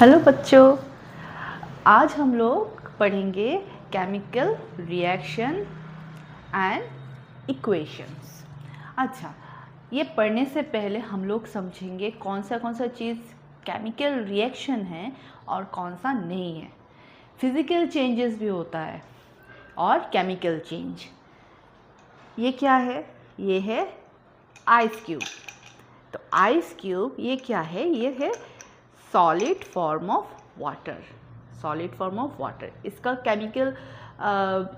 Hello बच्चों, आज हम लोग पढ़ेंगे केमिकल रिएक्शन एंड इक्वेशंस। अच्छा, ये पढ़ने से पहले हम लोग समझेंगे कौन सा चीज़ केमिकल रिएक्शन है और कौन सा नहीं है। फिज़िकल चेंजेस भी होता है और केमिकल चेंज। ये क्या है? ये है आइस क्यूब। तो आइस क्यूब ये क्या है? ये है solid form of water. Solid form of water, इसका केमिकल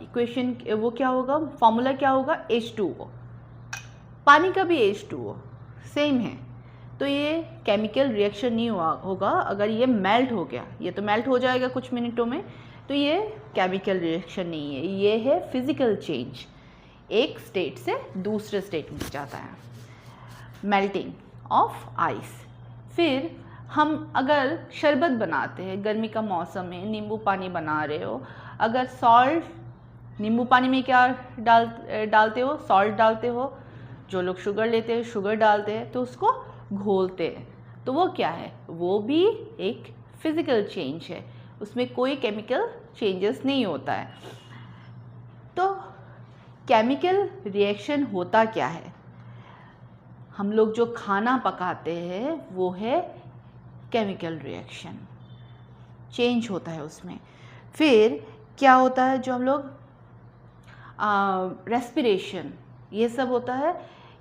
इक्वेशन वो क्या होगा? फॉर्मूला क्या होगा? H2O। पानी का भी H2O सेम है। तो ये केमिकल रिएक्शन नहीं होगा अगर ये मेल्ट हो गया। ये तो मेल्ट हो जाएगा कुछ मिनटों में, तो ये केमिकल रिएक्शन नहीं है। ये है फिजिकल चेंज, एक स्टेट से दूसरे स्टेट में जाता है, मेल्टिंग ऑफ आइस। फिर हम अगर शरबत बनाते हैं, गर्मी का मौसम है, नींबू पानी बना रहे हो, अगर सॉल्ट, नींबू पानी में क्या डालते हो? सॉल्ट डालते हो। जो लोग शुगर लेते हैं शुगर डालते हैं, तो उसको घोलते हैं। तो वो क्या है? वो भी एक फिजिकल चेंज है, उसमें कोई केमिकल चेंजेस नहीं होता है। तो केमिकल रिएक्शन होता क्या है? हम लोग जो खाना पकाते हैं वो है केमिकल रिएक्शन, चेंज होता है उसमें। फिर क्या होता है? जो हम लोग रेस्पिरेशन, ये सब होता है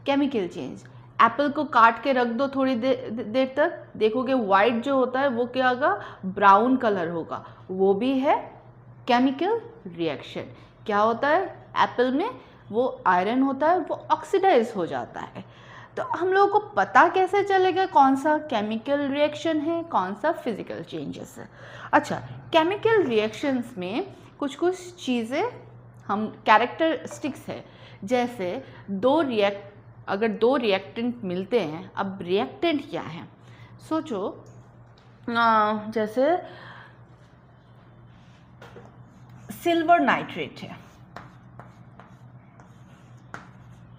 केमिकल चेंज। एप्पल को काट के रख दो थोड़ी देर तक, देखोगे वाइट जो होता है वो क्या होगा? ब्राउन कलर होगा। वो भी है केमिकल रिएक्शन। क्या होता है? एप्पल में वो आयरन होता है, वो ऑक्सीडाइज हो जाता है। तो हम लोगों को पता कैसे चलेगा कौन सा केमिकल रिएक्शन है, कौन सा फिजिकल चेंजेस है? अच्छा, केमिकल रिएक्शंस में कुछ चीज़ें हम कैरेक्टरिस्टिक्स है। जैसे अगर दो रिएक्टेंट मिलते हैं, अब रिएक्टेंट क्या है? सोचो, जैसे सिल्वर नाइट्रेट है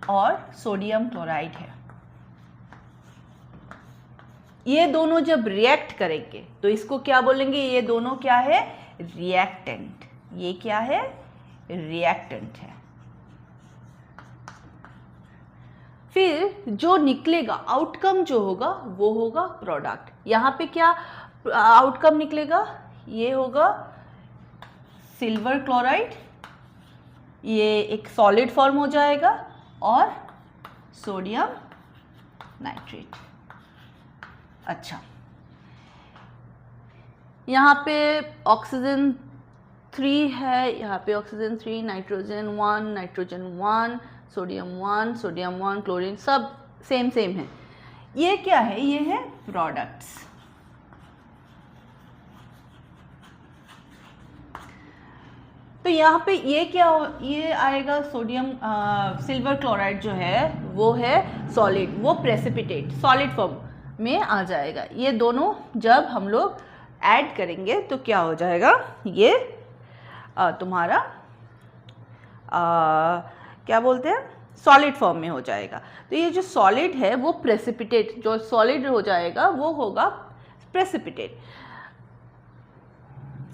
और सोडियम क्लोराइड है। ये दोनों जब रिएक्ट करेंगे तो इसको क्या बोलेंगे? ये दोनों क्या है? रिएक्टेंट। ये क्या है? रिएक्टेंट है। फिर जो निकलेगा, आउटकम जो होगा वो होगा प्रोडक्ट। यहाँ पे क्या आउटकम निकलेगा? ये होगा सिल्वर क्लोराइड, ये एक सॉलिड फॉर्म हो जाएगा, और सोडियम नाइट्रेट। अच्छा, यहाँ पे ऑक्सीजन 3 है, यहाँ पे ऑक्सीजन 3, नाइट्रोजन 1, सोडियम 1, क्लोरीन, सब सेम है। ये क्या है? ये है प्रोडक्ट्स। तो यहाँ पे ये क्या ये आएगा? सोडियम सिल्वर क्लोराइड जो है वो है सॉलिड, वो प्रेसिपिटेट सॉलिड फॉर्म में आ जाएगा। ये दोनों जब हम लोग ऐड करेंगे तो क्या हो जाएगा? ये तुम्हारा क्या बोलते हैं? सॉलिड फॉर्म में हो जाएगा। तो ये जो सॉलिड है वो प्रेसिपिटेट, जो सॉलिड हो जाएगा वो होगा प्रेसिपिटेट।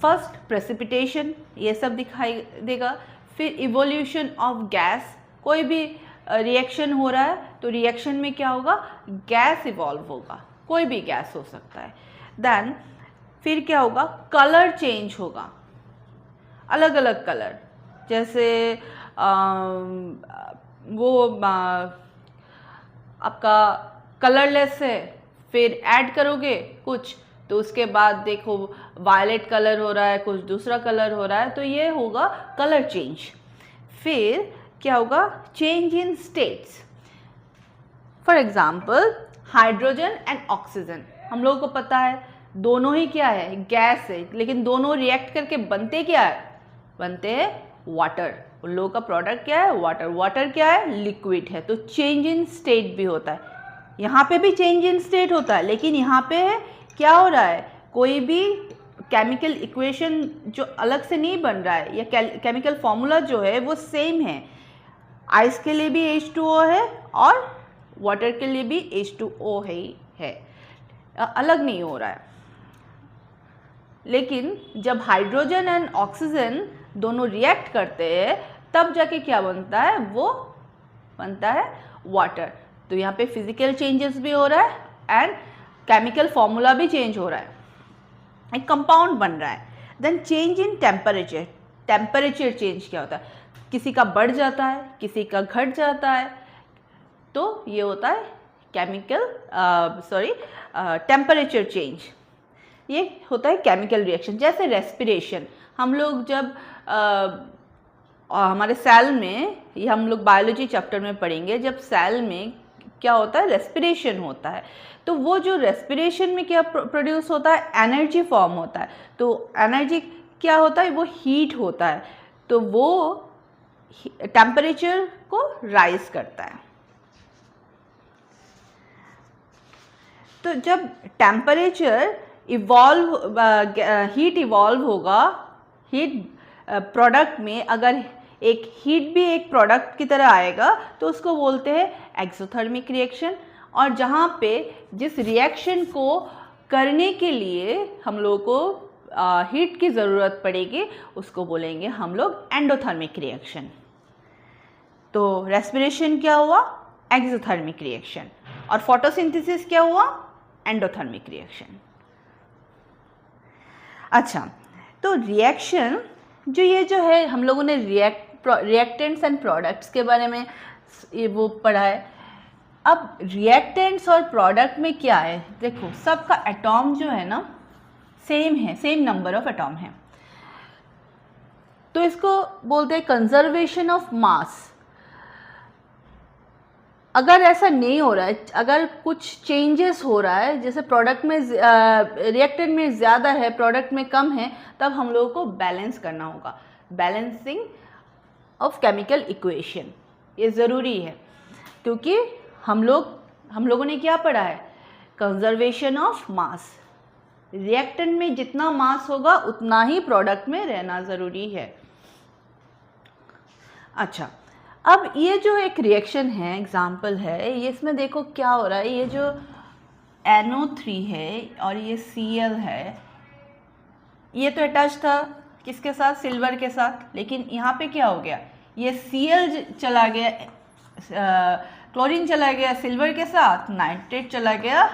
फर्स्ट प्रेसिपिटेशन, ये सब दिखाई देगा। फिर इवोल्यूशन ऑफ गैस, कोई भी रिएक्शन हो रहा है तो रिएक्शन में क्या होगा? गैस इवॉल्व होगा, कोई भी गैस हो सकता है। देन फिर क्या होगा? कलर चेंज होगा, अलग अलग कलर। जैसे वो आपका कलरलेस है, फिर ऐड करोगे कुछ तो उसके बाद देखो वायलेट कलर हो रहा है, कुछ दूसरा कलर हो रहा है, तो ये होगा कलर चेंज। फिर क्या होगा? Change in states. For example hydrogen and oxygen, हम लोगों को पता है दोनों ही क्या है? गैस है, लेकिन दोनों रिएक्ट करके बनते क्या है? बनते हैं वाटर। उन लोगों का प्रोडक्ट क्या है? वाटर। वाटर क्या है? लिक्विड है। तो चेंज इन स्टेट भी होता है। यहाँ पे भी चेंज इन स्टेट होता है, लेकिन यहाँ पे क्या हो रहा है? कोई भी केमिकल इक्वेशन जो अलग से नहीं बन रहा है, या केमिकल फॉर्मूला जो है वो सेम है। आइस के लिए भी H2O है और वाटर के लिए भी H2O है, अलग नहीं हो रहा है। लेकिन जब हाइड्रोजन एंड ऑक्सीजन दोनों रिएक्ट करते हैं तब जाके क्या बनता है, वो बनता है वाटर। तो यहाँ पे फिजिकल चेंजेस भी हो रहा है एंड केमिकल फॉर्मूला भी चेंज हो रहा है, एक कंपाउंड बन रहा है। Then change in temperature, temperature change क्या होता है, किसी का बढ़ जाता है, किसी का घट जाता है, तो ये होता है केमिकल टेम्परेचर चेंज, ये होता है केमिकल रिएक्शन। जैसे रेस्पिरेशन, हम लोग जब हमारे सेल में, ये हम लोग बायोलॉजी चैप्टर में पढ़ेंगे, जब सेल में क्या होता है, रेस्पिरेशन होता है, तो वो जो रेस्पिरेशन में क्या प्रोड्यूस होता है, एनर्जी फॉर्म होता है। तो एनर्जी क्या होता है, वो हीट होता है, तो वो टेम्परेचर को राइज करता है। तो जब टेम्परेचर इवॉल्व, हीट इवॉल्व होगा, हीट प्रोडक्ट में अगर एक हीट भी एक प्रोडक्ट की तरह आएगा तो उसको बोलते हैं एक्सोथर्मिक रिएक्शन। और जहाँ पे जिस रिएक्शन को करने के लिए हम लोगों को हीट की ज़रूरत पड़ेगी उसको बोलेंगे हम लोग एंडोथर्मिक रिएक्शन। तो रेस्पिरेशन क्या हुआ, एक्सोथर्मिक रिएक्शन, और फोटोसिंथेसिस क्या हुआ, एंडोथर्मिक रिएक्शन। अच्छा, तो रिएक्शन जो ये जो है, हम लोगों ने रिएक्टेंट्स एंड प्रोडक्ट्स के बारे में ये वो पढ़ा है। अब रिएक्टेंट्स और प्रोडक्ट में क्या है, देखो सबका एटॉम जो है ना सेम है, सेम नंबर ऑफ एटॉम है, तो इसको बोलते हैं कंजर्वेशन ऑफ मास। अगर ऐसा नहीं हो रहा है, अगर कुछ चेंजेस हो रहा है, जैसे प्रोडक्ट में रिएक्टेंट में ज़्यादा है, प्रोडक्ट में कम है, तब हम लोगों को बैलेंस करना होगा, बैलेंसिंग ऑफ केमिकल इक्वेशन, ये ज़रूरी है। क्योंकि हम लोगों ने क्या पढ़ा है, कंजर्वेशन ऑफ मास, रिएक्टेंट में जितना मास होगा उतना ही प्रोडक्ट में रहना ज़रूरी है। अच्छा, अब ये जो एक रिएक्शन है, एग्जाम्पल है, ये इसमें देखो क्या हो रहा है, ये जो NO3 है और ये Cl है, ये तो अटैच था किसके साथ, सिल्वर के साथ, लेकिन यहाँ पे क्या हो गया, ये Cl चला गया, क्लोरीन चला गया सिल्वर के साथ, नाइट्रेट चला गया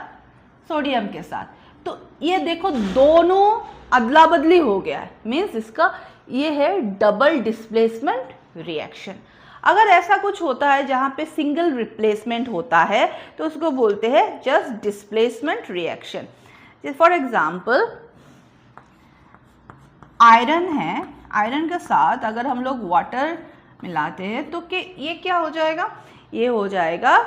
सोडियम के साथ। तो ये देखो दोनों अदला बदली हो गया है, मीन्स इसका ये है डबल डिस्प्लेसमेंट रिएक्शन। अगर ऐसा कुछ होता है जहाँ पे सिंगल रिप्लेसमेंट होता है तो उसको बोलते हैं just displacement reaction. For example iron है, आयरन के साथ अगर हम लोग वाटर मिलाते हैं तो ये क्या हो जाएगा, ये हो जाएगा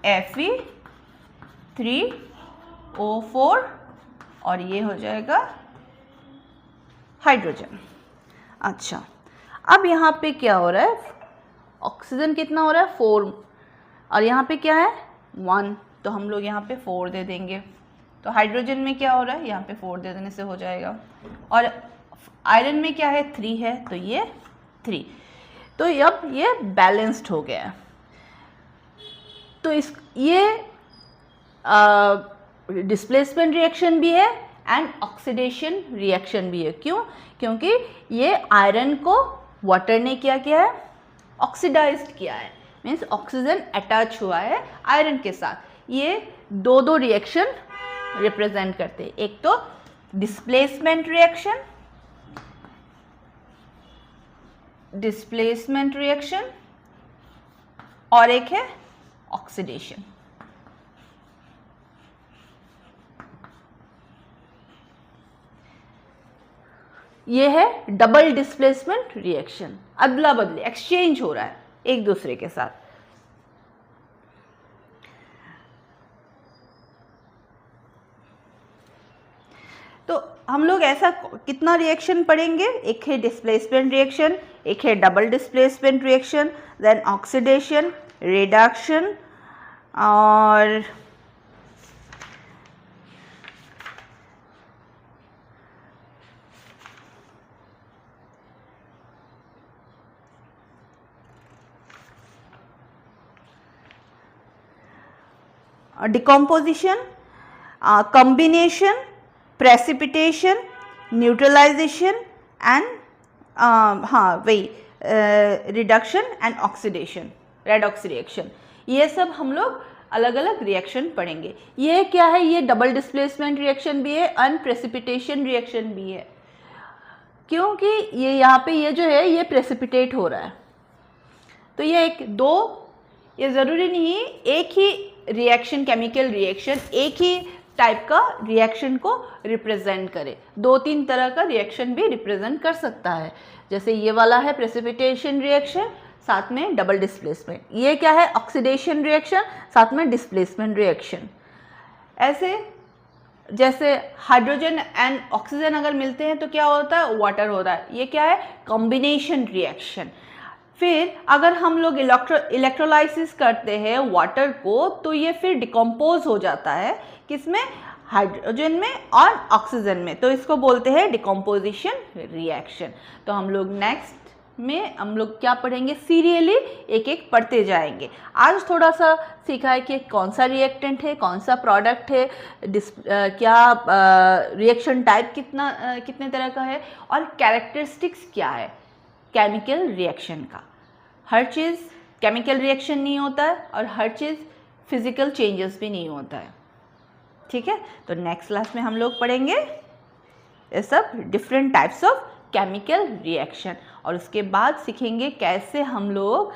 Fe3O4 और ये हो जाएगा हाइड्रोजन। अच्छा, अब यहाँ पे क्या हो रहा है, ऑक्सीजन कितना हो रहा है 4 और यहाँ पे क्या है 1, तो हम लोग यहाँ पे 4 दे देंगे। तो हाइड्रोजन में क्या हो रहा है, यहाँ पे 4 दे देने से हो जाएगा। और आयरन में क्या है 3 है, तो ये 3, तो अब ये बैलेंस्ड हो गया। तो ये डिस्प्लेसमेंट रिएक्शन भी है एंड ऑक्सीडेशन रिएक्शन भी है। क्यों, क्योंकि ये आयरन को वाटर ने क्या किया है, ऑक्सीडाइज्ड किया है, मीन्स ऑक्सीजन अटैच हुआ है आयरन के साथ। ये दो रिएक्शन रिप्रेजेंट करते हैं, एक तो डिस्प्लेसमेंट रिएक्शन और एक है ऑक्सीडेशन। ये है डबल डिस्प्लेसमेंट रिएक्शन, अदला बदली, एक्सचेंज हो रहा है एक दूसरे के साथ। तो हम लोग ऐसा कितना रिएक्शन पढ़ेंगे, एक है डिस्प्लेसमेंट रिएक्शन, एक है double displacement reaction, then oxidation, reduction और decomposition, combination precipitation, neutralization and reduction and oxidation, redox reaction, ये सब हम लोग अलग अलग रिएक्शन पढ़ेंगे। ये क्या है, ये डबल डिस्प्लेसमेंट रिएक्शन भी है, अनप्रेसिपिटेशन रिएक्शन भी है, क्योंकि ये यहाँ पे ये जो है ये प्रेसिपिटेट हो रहा है। तो ये एक दो, ये ज़रूरी नहीं एक ही रिएक्शन, केमिकल रिएक्शन एक ही टाइप का रिएक्शन को रिप्रेजेंट करे, 2-3 तरह का रिएक्शन भी रिप्रेजेंट कर सकता है। जैसे ये वाला है प्रेसिपिटेशन रिएक्शन, साथ में डबल डिस्प्लेसमेंट। ये क्या है, ऑक्सीडेशन रिएक्शन, साथ में डिस्प्लेसमेंट रिएक्शन। ऐसे जैसे हाइड्रोजन एंड ऑक्सीजन अगर मिलते हैं तो क्या होता है, वाटर होता है। ये क्या है, कॉम्बिनेशन रिएक्शन। फिर अगर हम लोग इलेक्ट्रोलाइसिस करते हैं वाटर को, तो ये फिर डिकम्पोज हो जाता है, किसमें, हाइड्रोजन में और ऑक्सीजन में, तो इसको बोलते हैं डिकम्पोजिशन रिएक्शन। तो हम लोग नेक्स्ट में हम लोग क्या पढ़ेंगे, सीरियली एक एक पढ़ते जाएंगे। आज थोड़ा सा सीखा है कि कौन सा रिएक्टेंट है, कौन सा प्रोडक्ट है, क्या रिएक्शन टाइप कितने तरह का है, और कैरेक्टरिस्टिक्स क्या है केमिकल रिएक्शन का। हर चीज़ केमिकल रिएक्शन नहीं होता है और हर चीज़ फिजिकल चेंजेस भी नहीं होता है, ठीक है। तो नेक्स्ट क्लास में हम लोग पढ़ेंगे ये सब different types of chemical reaction, और उसके बाद सीखेंगे कैसे हम लोग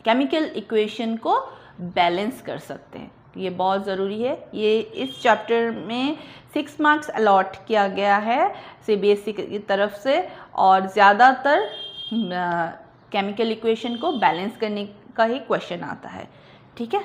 केमिकल इक्वेशन को बैलेंस कर सकते हैं। ये बहुत ज़रूरी है। ये इस चैप्टर में 6 मार्क्स अलॉट किया गया है CBSE की तरफ से, और ज़्यादातर केमिकल इक्वेशन को बैलेंस करने का ही क्वेश्चन आता है, ठीक है।